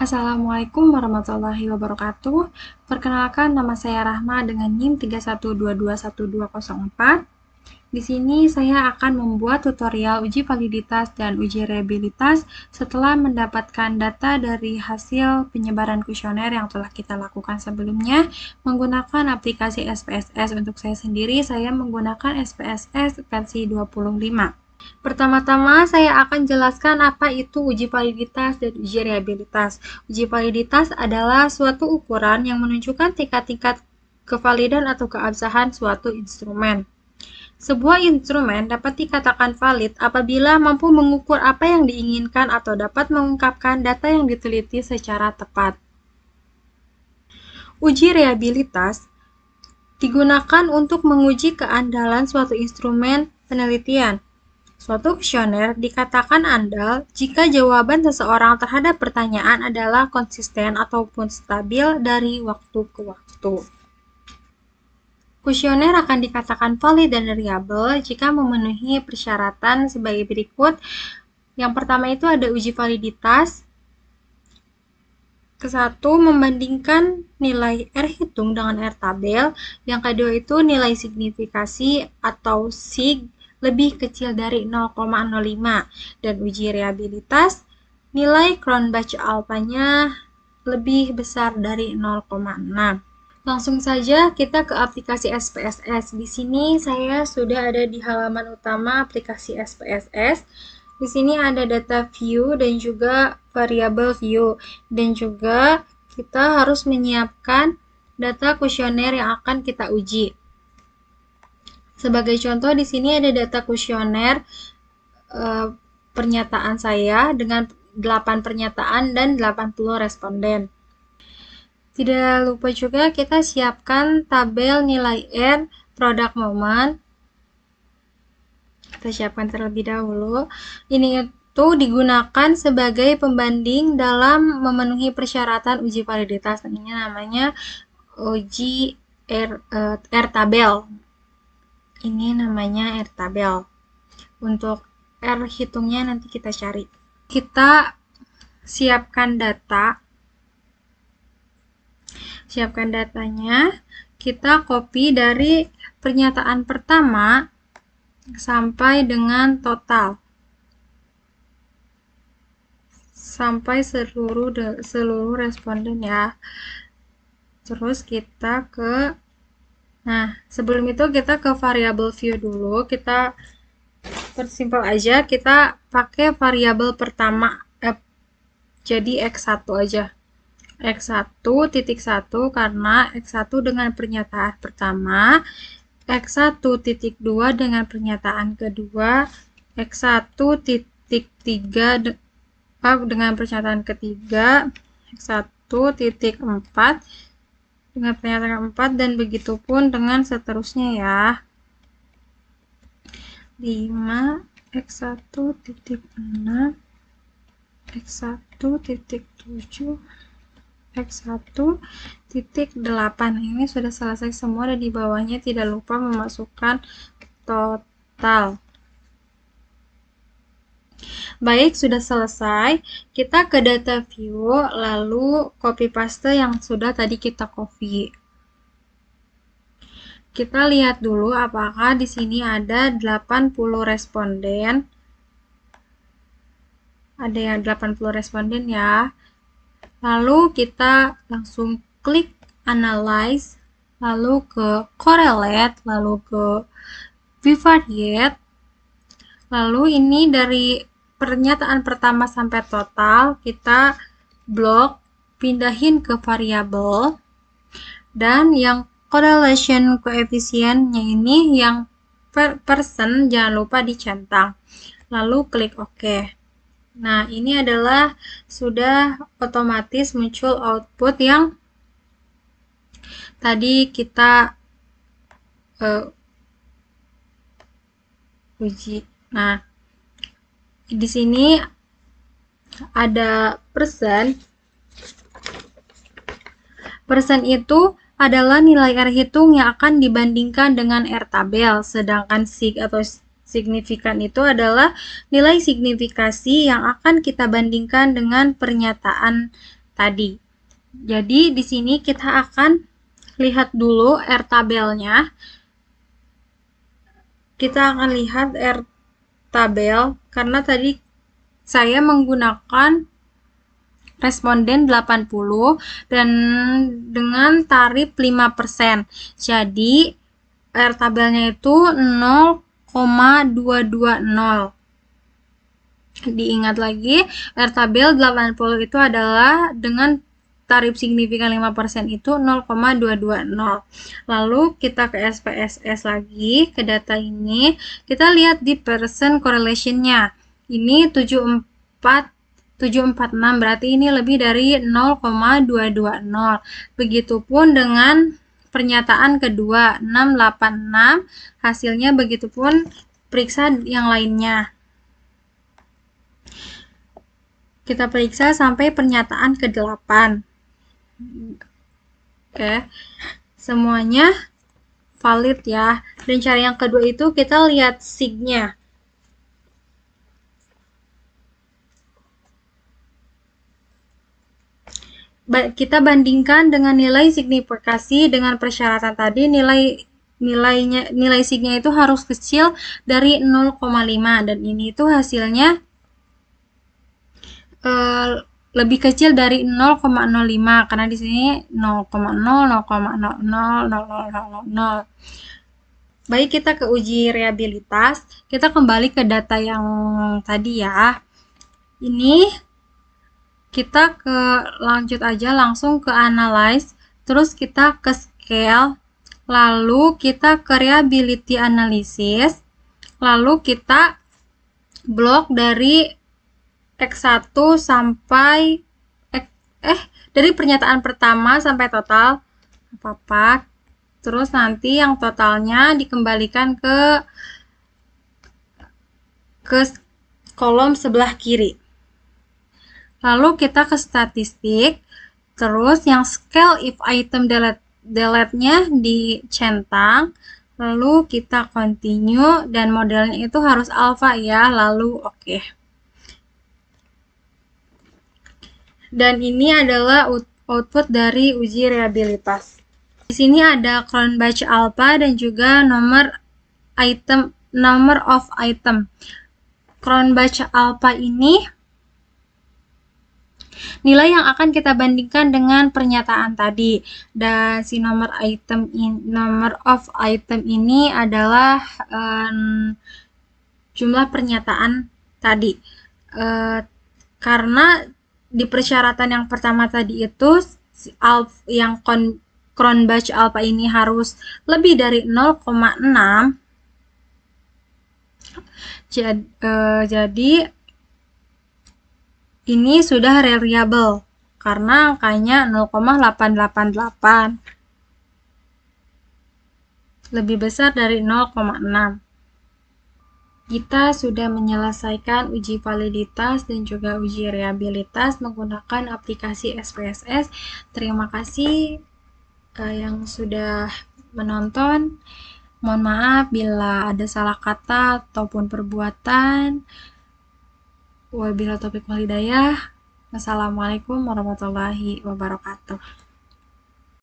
Assalamualaikum warahmatullahi wabarakatuh. Perkenalkan, nama saya Rahma dengan NIM 31221204. Di sini saya akan membuat tutorial uji validitas dan uji reliabilitas setelah mendapatkan data dari hasil penyebaran kuesioner yang telah kita lakukan sebelumnya menggunakan aplikasi SPSS. Untuk saya sendiri, saya menggunakan SPSS versi 25. Pertama-tama saya akan jelaskan apa itu uji validitas dan uji reliabilitas. Uji validitas adalah suatu ukuran yang menunjukkan tingkat-tingkat kevalidan atau keabsahan suatu instrumen. Sebuah instrumen dapat dikatakan valid apabila mampu mengukur apa yang diinginkan atau dapat mengungkapkan data yang diteliti secara tepat. Uji reliabilitas digunakan untuk menguji keandalan suatu instrumen penelitian. Suatu kuesioner dikatakan andal jika jawaban seseorang terhadap pertanyaan adalah konsisten ataupun stabil dari waktu ke waktu. Kuesioner akan dikatakan valid dan reliable jika memenuhi persyaratan sebagai berikut. Yang pertama itu ada uji validitas. Kesatu, membandingkan nilai R hitung dengan R tabel. Yang kedua itu nilai signifikasi atau sig lebih kecil dari 0,05. Dan uji reliabilitas, nilai Cronbach alpanya lebih besar dari 0,6. Langsung saja kita ke aplikasi SPSS. Di sini saya sudah ada di halaman utama aplikasi SPSS. Di sini ada data view dan juga variable view, dan juga kita harus menyiapkan data kuesioner yang akan kita uji. Sebagai contoh, di sini ada data kuesioner pernyataan saya dengan 8 pernyataan dan 80 responden. Tidak lupa juga kita siapkan tabel nilai R product moment. Kita siapkan terlebih dahulu. Ini itu digunakan sebagai pembanding dalam memenuhi persyaratan uji validitas. Ini namanya uji R tabel. Ini namanya R tabel. Untuk R hitungnya nanti kita cari. Kita siapkan data. Siapkan datanya. Kita copy dari pernyataan pertama sampai dengan total. Sampai seluruh responden ya. Terus kita ke sebelum itu kita ke variable view dulu. Kita persimpel aja, kita pakai variabel pertama, jadi X1 aja. X1.1 karena X1 dengan pernyataan pertama, X1.2 dengan pernyataan kedua, X1.3 dengan pernyataan ketiga, X1.4 dengan pernyataan keempat, dan begitu pun dengan seterusnya ya. 5, X1.6, X1.7, X1.8. Ini sudah selesai semua, dan di bawahnya tidak lupa memasukkan total. Baik, sudah selesai. Kita ke data view, lalu copy paste yang sudah tadi kita copy. Kita lihat dulu apakah di sini ada 80 responden. Ada yang 80 responden ya. Lalu kita langsung klik analyze, lalu ke correlate, lalu ke bivariate. Lalu ini dari pernyataan pertama sampai total kita blok, pindahin ke variabel, dan yang correlation coefficient-nya ini yang persen jangan lupa dicentang. Lalu klik OK. Nah, ini adalah sudah otomatis muncul output yang tadi kita uji. Nah, di sini ada persen. Persen itu adalah nilai R hitung yang akan dibandingkan dengan R tabel, sedangkan sig atau signifikan itu adalah nilai signifikasi yang akan kita bandingkan dengan pernyataan tadi. Jadi di sini kita akan lihat dulu R tabelnya. Kita akan lihat R tabel karena tadi saya menggunakan responden 80 dan dengan tarif 5%. Jadi R tabelnya itu 0,220. Diingat lagi, R tabel 80 itu adalah dengan tarif signifikan 5% itu 0,220. Lalu kita ke SPSS lagi, ke data ini. Kita lihat di percent correlation-nya. Ini 746, berarti ini lebih dari 0,220. Begitupun dengan pernyataan kedua, 686. Hasilnya begitupun periksa yang lainnya. Kita periksa sampai pernyataan ke-8. Oke, semuanya valid ya. Dan cara yang kedua itu kita lihat sig-nya. Kita bandingkan dengan nilai signifikasi dengan persyaratan tadi, nilai sig-nya itu harus kecil dari 0,5 dan ini itu hasilnya lebih kecil dari 0,05 karena di sini 0,0, 0,00, 0,00. Baik, kita ke uji reliabilitas. Kita kembali ke data yang tadi ya. Ini kita lanjut aja langsung ke analyze, terus kita ke scale, lalu kita ke reliability analysis, lalu kita blok dari X1 sampai dari pernyataan pertama sampai total apa-apa. Terus nanti yang totalnya dikembalikan ke kolom sebelah kiri. Lalu kita ke statistik. Terus yang scale if item delete-nya dicentang. Lalu kita continue dan modelnya itu harus alpha ya. Lalu oke. Dan ini adalah output dari uji reliabilitas. Di sini ada Cronbach alpha dan juga number of item. Cronbach alpha ini nilai yang akan kita bandingkan dengan pernyataan tadi. Dan si number of item ini adalah jumlah pernyataan tadi. Karena di persyaratan yang pertama tadi itu yang Cronbach alpha ini harus lebih dari 0,6. Jadi ini sudah reliable karena angkanya 0,888. Lebih besar dari 0,6. Kita sudah menyelesaikan uji validitas dan juga uji reliabilitas menggunakan aplikasi SPSS. Terima kasih yang sudah menonton. Mohon maaf bila ada salah kata ataupun perbuatan. Wabillahi taufiq wal hidayah. Wassalamualaikum warahmatullahi wabarakatuh.